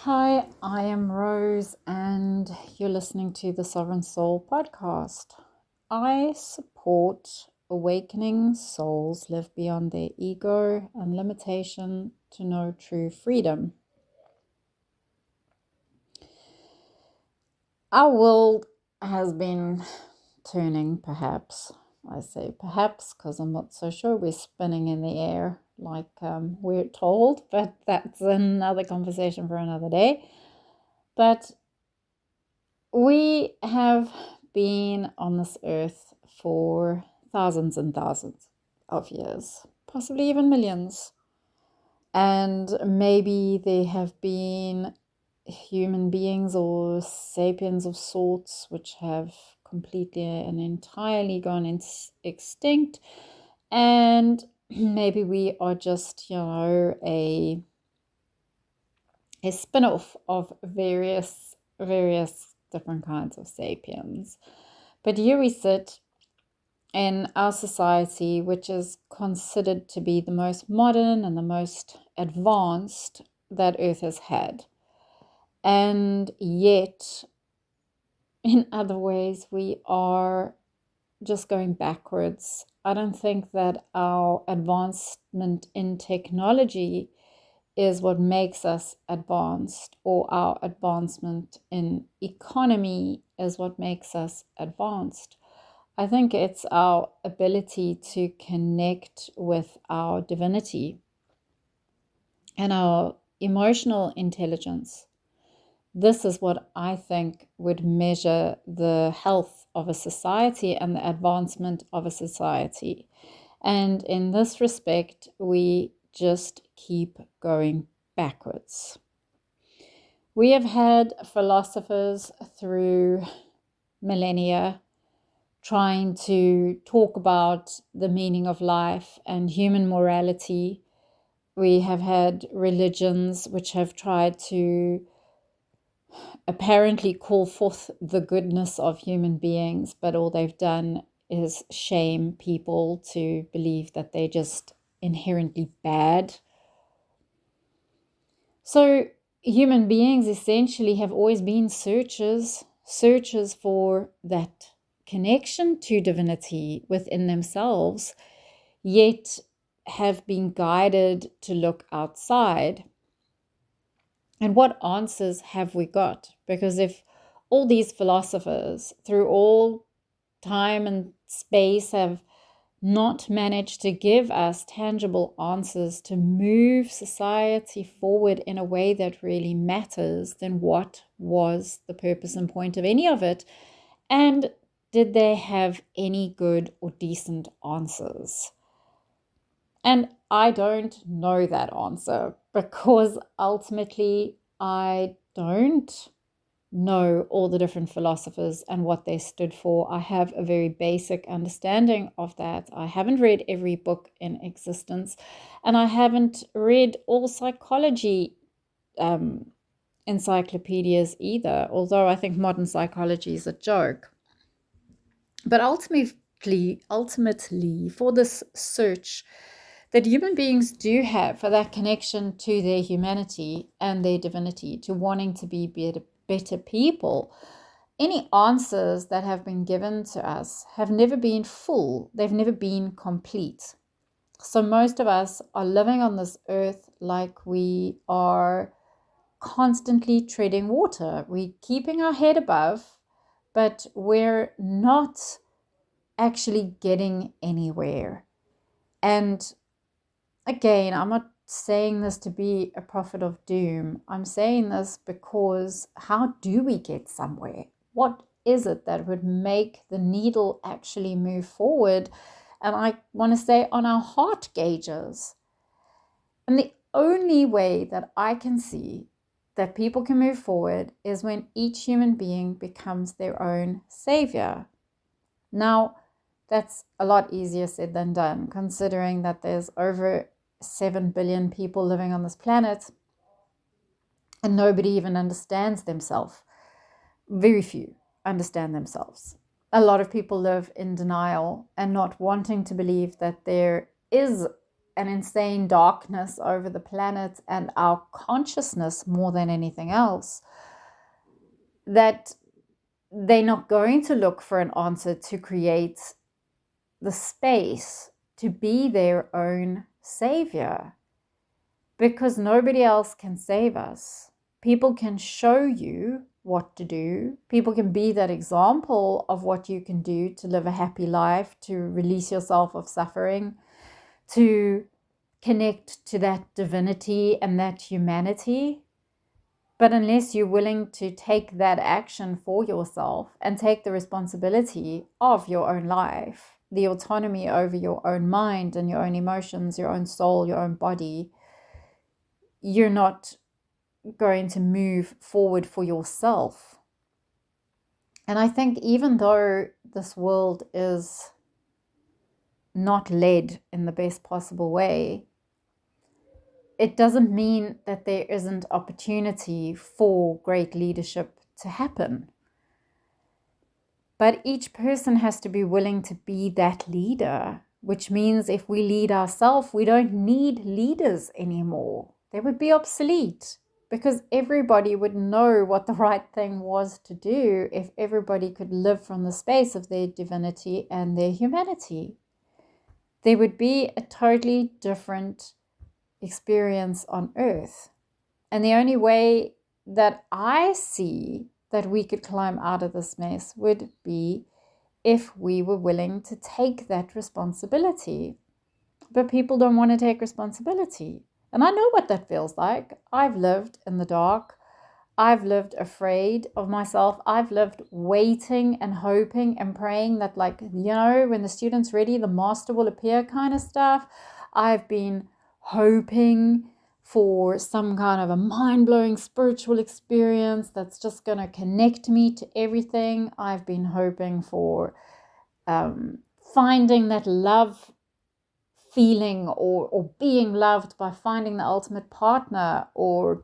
Hi, I am Rose, and you're listening to the Sovereign Soul podcast. I support awakening souls live beyond their ego and limitation to know true freedom. Our world has been turning, perhaps. I say perhaps because I'm not so sure. We're spinning in the air like we're told, but that's another conversation for another day. But we have been on this earth for thousands and thousands of years, possibly even millions. And maybe there have been human beings or sapiens of sorts which have completely and entirely gone extinct. And maybe we are just, a spin-off of various different kinds of sapiens. But here we sit in our society, which is considered to be the most modern and the most advanced that Earth has had. And yet, in other ways, we are just going backwards. I don't think that our advancement in technology is what makes us advanced, or our advancement in economy is what makes us advanced. I think it's our ability to connect with our divinity and our emotional intelligence. This is what I think would measure the health of a society and the advancement of a society. And in this respect, we just keep going backwards. We have had philosophers through millennia trying to talk about the meaning of life and human morality. We have had religions which have tried to apparently call forth the goodness of human beings, but all they've done is shame people to believe that they're just inherently bad. So human beings essentially have always been searchers for that connection to divinity within themselves, yet have been guided to look outside. And what answers have we got? Because if all these philosophers through all time and space have not managed to give us tangible answers to move society forward in a way that really matters, then what was the purpose and point of any of it? And did they have any good or decent answers? And I don't know that answer because ultimately I don't know all the different philosophers and what they stood for. I have a very basic understanding of that. I haven't read every book in existence, and I haven't read all psychology encyclopedias either, although I think modern psychology is a joke. But ultimately, for this search that human beings do have for that connection to their humanity and their divinity, to wanting to be better people, any answers that have been given to us have never been full. They've never been complete. So most of us are living on this earth like we are constantly treading water. We're keeping our head above, but we're not actually getting anywhere. And again, I'm not saying this to be a prophet of doom. I'm saying this because how do we get somewhere? What is it that would make the needle actually move forward? And I want to say on our heart gauges. And the only way that I can see that people can move forward is when each human being becomes their own savior. Now, that's a lot easier said than done, considering that there's over 7 billion people living on this planet and nobody even understands themselves. Very few understand themselves. A lot of people live in denial and not wanting to believe that there is an insane darkness over the planet and our consciousness more than anything else, that they're not going to look for an answer to create the space to be their own savior, because nobody else can save us. People can show you what to do. People can be that example of what you can do to live a happy life, to release yourself of suffering, to connect to that divinity and that humanity. But unless you're willing to take that action for yourself and take the responsibility of your own life, the autonomy over your own mind and your own emotions, your own soul, your own body, you're not going to move forward for yourself. And I think even though this world is not led in the best possible way, it doesn't mean that there isn't opportunity for great leadership to happen. But each person has to be willing to be that leader, which means if we lead ourselves, we don't need leaders anymore. They would be obsolete, because everybody would know what the right thing was to do if everybody could live from the space of their divinity and their humanity. There would be a totally different experience on earth. And the only way that I see that we could climb out of this mess would be if we were willing to take that responsibility. But people don't want to take responsibility. And I know what that feels like. I've lived in the dark. I've lived afraid of myself. I've lived waiting and hoping and praying that, like, when the student's ready, the master will appear kind of stuff. I've been hoping for some kind of a mind-blowing spiritual experience that's just going to connect me to everything. I've been hoping for finding that love feeling or being loved by finding the ultimate partner, or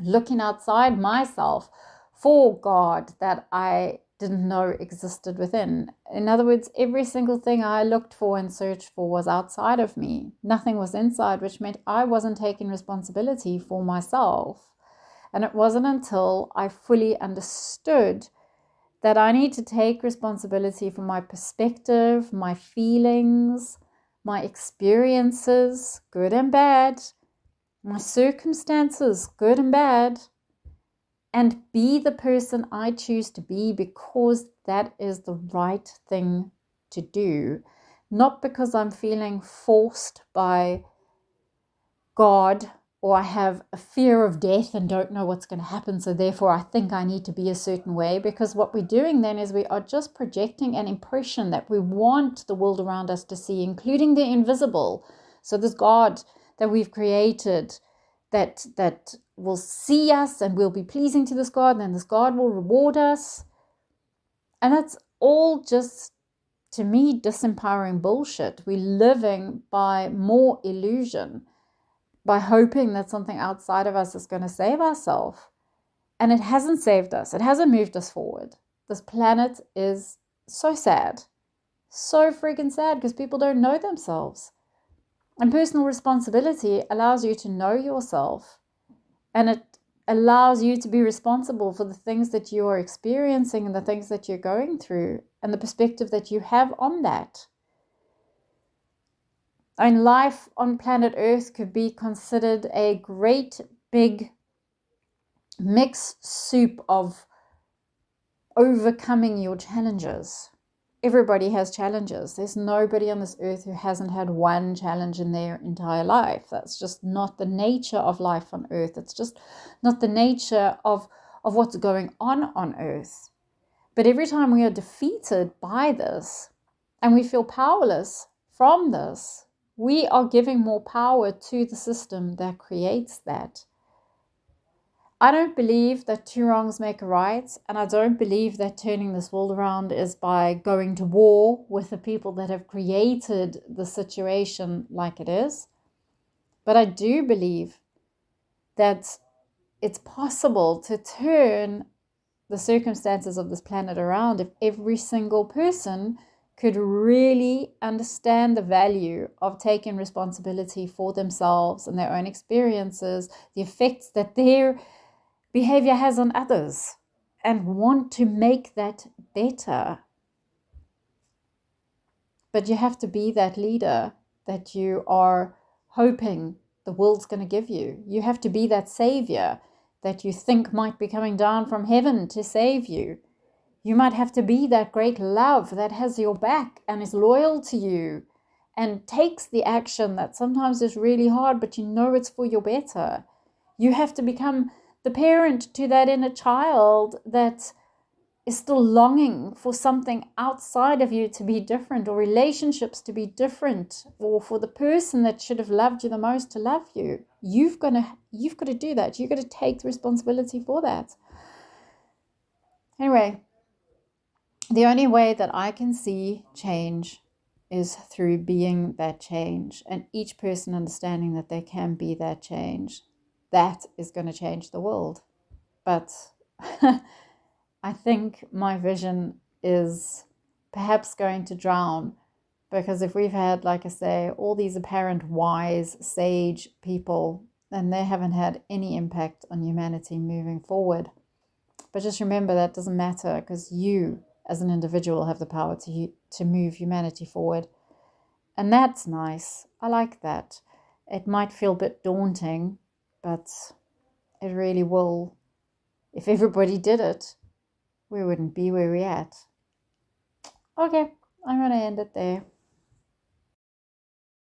looking outside myself for God that I didn't know existed within. In other words, every single thing I looked for and searched for was outside of me. Nothing was inside, which meant I wasn't taking responsibility for myself. And it wasn't until I fully understood that I need to take responsibility for my perspective, my feelings, my experiences, good and bad, my circumstances, good and bad, and be the person I choose to be, because that is the right thing to do. Not because I'm feeling forced by God, or I have a fear of death and don't know what's going to happen, so therefore I think I need to be a certain way. Because what we're doing then is we are just projecting an impression that we want the world around us to see, including the invisible. So this God that we've created that will see us, and we'll be pleasing to this God, and then this God will reward us. And that's all just, to me, disempowering bullshit. We're living by more illusion, by hoping that something outside of us is going to save ourselves. And it hasn't saved us. It hasn't moved us forward. This planet is so sad. So freaking sad, because people don't know themselves. And personal responsibility allows you to know yourself. And it allows you to be responsible for the things that you are experiencing and the things that you're going through and the perspective that you have on that. And life on planet Earth could be considered a great big mixed soup of overcoming your challenges. Everybody has challenges. There's nobody on this earth who hasn't had one challenge in their entire life. That's just not the nature of life on earth. It's just not the nature of what's going on earth. But every time we are defeated by this and we feel powerless from this, we are giving more power to the system that creates that. I don't believe that two wrongs make a right, and I don't believe that turning this world around is by going to war with the people that have created the situation like it is. But I do believe that it's possible to turn the circumstances of this planet around if every single person could really understand the value of taking responsibility for themselves and their own experiences, the effects that their behavior has on others, and want to make that better. But you have to be that leader that you are hoping the world's going to give you. You have to be that savior that you think might be coming down from heaven to save you. You might have to be that great love that has your back and is loyal to you and takes the action that sometimes is really hard, but you know it's for your better. You have to become the parent to that inner child that is still longing for something outside of you to be different, or relationships to be different, or for the person that should have loved you the most to love you. You've got to do that. You've got to take the responsibility for that. Anyway, the only way that I can see change is through being that change, and each person understanding that they can be that change. That is going to change the world. But I think my vision is perhaps going to drown, because if we've had, like I say, all these apparent wise, sage people, and they haven't had any impact on humanity moving forward. But just remember that doesn't matter, because you as an individual have the power to move humanity forward. And that's nice. I like that. It might feel a bit daunting, but it really will. If everybody did it, we wouldn't be where we're at. Okay, I'm going to end it there.